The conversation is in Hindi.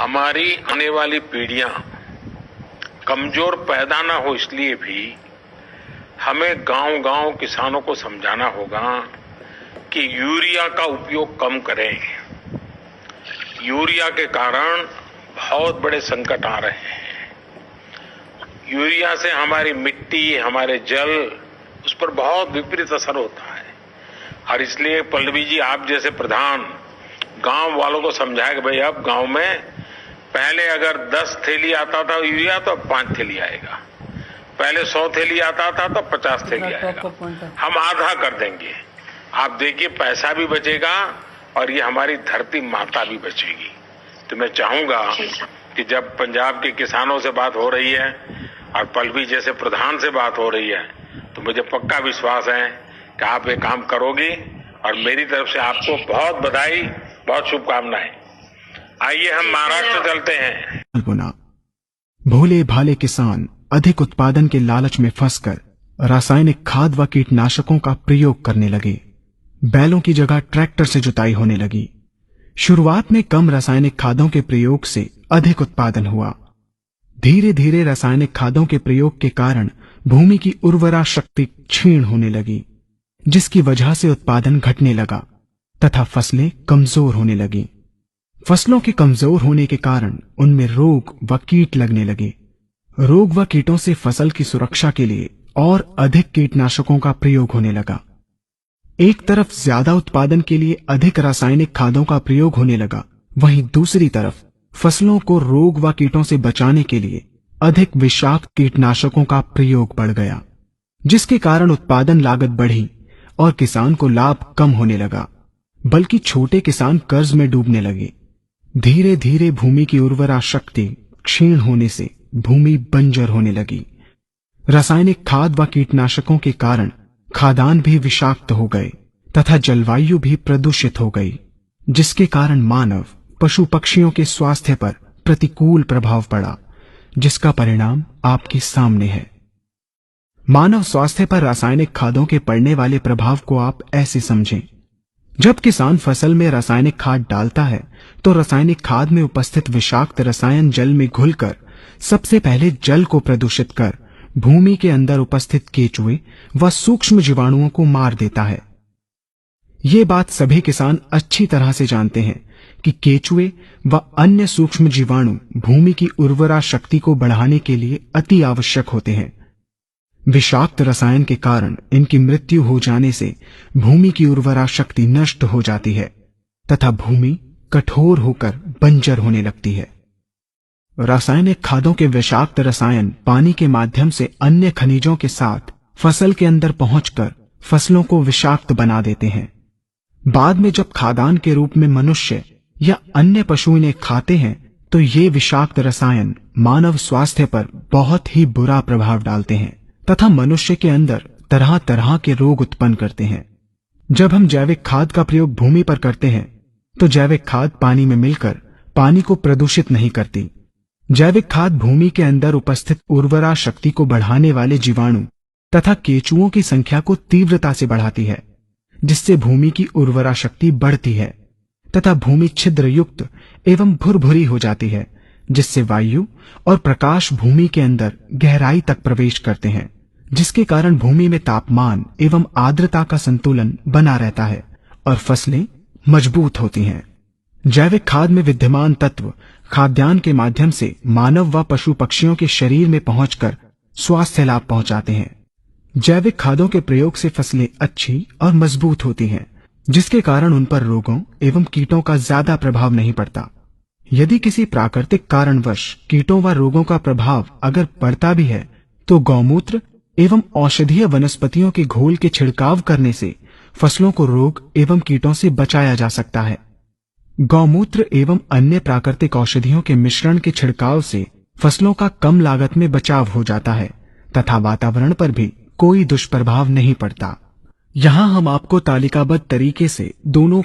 हमारी आने वाली पीढ़ियां कमजोर पैदा ना हो, इसलिए भी हमें गांव-गांव किसानों को समझाना होगा कि यूरिया का उपयोग कम करें। यूरिया के कारण बहुत बड़े संकट आ रहे हैं। यूरिया से हमारी मिट्टी, हमारे जल, उस पर बहुत विपरीत असर होता है। और इसलिए पल्लवी जी, आप जैसे प्रधान गांव वालों को समझाए कि भाई अब गांव में पहले अगर 10 थैली आता था यूरिया तो अब 5 थैली आएगा, पहले 100 थैली आता था तो 50 थैली आएगा, हम आधा कर देंगे। आप देखिए पैसा भी बचेगा और ये हमारी धरती माता भी बचेगी। तो मैं चाहूंगा कि जब पंजाब के किसानों से बात हो रही है और पल्लवी जैसे प्रधान से बात हो रही है, तो मुझे पक्का विश्वास है कि आप ये काम करोगी और मेरी तरफ से आपको बहुत बधाई, बहुत शुभकामनाएं। आइए हम महाराष्ट्र चलते हैं। भोले भाले किसान अधिक उत्पादन के लालच में फंसकर रासायनिक खाद व कीटनाशकों का प्रयोग करने लगे। बैलों की जगह ट्रैक्टर से जुताई होने लगी। शुरुआत में कम रासायनिक खादों के प्रयोग से अधिक उत्पादन हुआ। धीरे धीरे रासायनिक खादों के प्रयोग के कारण भूमि की उर्वरा शक्ति क्षीण होने लगी, जिसकी वजह से उत्पादन घटने लगा तथा फसलें कमजोर होने लगी। फसलों के कमजोर होने के कारण उनमें रोग व कीट लगने लगे। रोग व कीटों से फसल की सुरक्षा के लिए और अधिक कीटनाशकों का प्रयोग होने लगा। एक तरफ ज्यादा उत्पादन के लिए अधिक रासायनिक खादों का प्रयोग होने लगा, वहीं दूसरी तरफ फसलों को रोग व कीटों से बचाने के लिए अधिक विषाक्त कीटनाशकों का प्रयोग बढ़ गया, जिसके कारण उत्पादन लागत बढ़ी और किसान को लाभ कम होने लगा, बल्कि छोटे किसान कर्ज में डूबने लगे। धीरे धीरे भूमि की उर्वरा शक्ति क्षीण होने से भूमि बंजर होने लगी। रासायनिक खाद व कीटनाशकों के कारण खाद्यान्न भी विषाक्त हो गए तथा जलवायु भी प्रदूषित हो गई, जिसके कारण मानव, पशु पक्षियों के स्वास्थ्य पर प्रतिकूल प्रभाव पड़ा, जिसका परिणाम आपके सामने है। मानव स्वास्थ्य पर रासायनिक खादों के पड़ने वाले प्रभाव को आप ऐसे समझें। जब किसान फसल में रासायनिक खाद डालता है तो रासायनिक खाद में उपस्थित विषाक्त रसायन जल में घुलकर सबसे पहले जल को प्रदूषित कर भूमि के अंदर उपस्थित केचुए व सूक्ष्म जीवाणुओं को मार देता है। ये बात सभी किसान अच्छी तरह से जानते हैं कि केचुए व अन्य सूक्ष्म जीवाणु भूमि की उर्वरा शक्ति को बढ़ाने के लिए अति आवश्यक होते हैं। विषाक्त रसायन के कारण इनकी मृत्यु हो जाने से भूमि की उर्वरा शक्ति नष्ट हो जाती है तथा भूमि कठोर होकर बंजर होने लगती है। रासायनिक खादों के विषाक्त रसायन पानी के माध्यम से अन्य खनिजों के साथ फसल के अंदर पहुंचकर फसलों को विषाक्त बना देते हैं। बाद में जब खाद्यान्न के रूप में मनुष्य या अन्य पशु इन्हें खाते हैं तो ये विषाक्त रसायन मानव स्वास्थ्य पर बहुत ही बुरा प्रभाव डालते हैं तथा मनुष्य के अंदर तरह तरह के रोग उत्पन्न करते हैं। जब हम जैविक खाद का प्रयोग भूमि पर करते हैं तो जैविक खाद पानी में मिलकर पानी को प्रदूषित नहीं करती। जैविक खाद भूमि के अंदर उपस्थित उर्वरा शक्ति को बढ़ाने वाले जीवाणु तथा केचुओं की संख्या को तीव्रता से बढ़ाती है, जिससे भूमि की उर्वरा शक्ति बढ़ती है तथा भूमि छिद्र युक्त एवं भुरभुरी हो जाती है, जिससे वायु और प्रकाश भूमि के अंदर गहराई तक प्रवेश करते हैं, जिसके कारण भूमि में तापमान एवं आर्द्रता का संतुलन बना रहता है और फसलें मजबूत होती हैं। जैविक खाद में विद्यमान तत्व खाद्यान्न के माध्यम से मानव व पशु पक्षियों के शरीर में पहुंचकर स्वास्थ्य लाभ पहुंचाते हैं। जैविक खादों के प्रयोग से फसलें अच्छी और मजबूत होती हैं, जिसके कारण उन पर रोगों एवं कीटों का ज्यादा प्रभाव नहीं पड़ता। यदि किसी प्राकृतिक कारणवश कीटों व रोगों का प्रभाव अगर पड़ता भी है तो गौमूत्र एवं औषधीय वनस्पतियों के घोल के छिड़काव करने से फसलों को रोग एवं कीटों से बचाया जा सकता है। गौमूत्र एवं अन्य प्राकृतिक औषधियों के मिश्रण के छिड़काव से फसलों का कम लागत में बचाव हो जाता है तथा वातावरण पर भी कोई दुष्प्रभाव नहीं पड़ता। यहाँ हम आपको तालिकाबद्ध तरीके से दोनों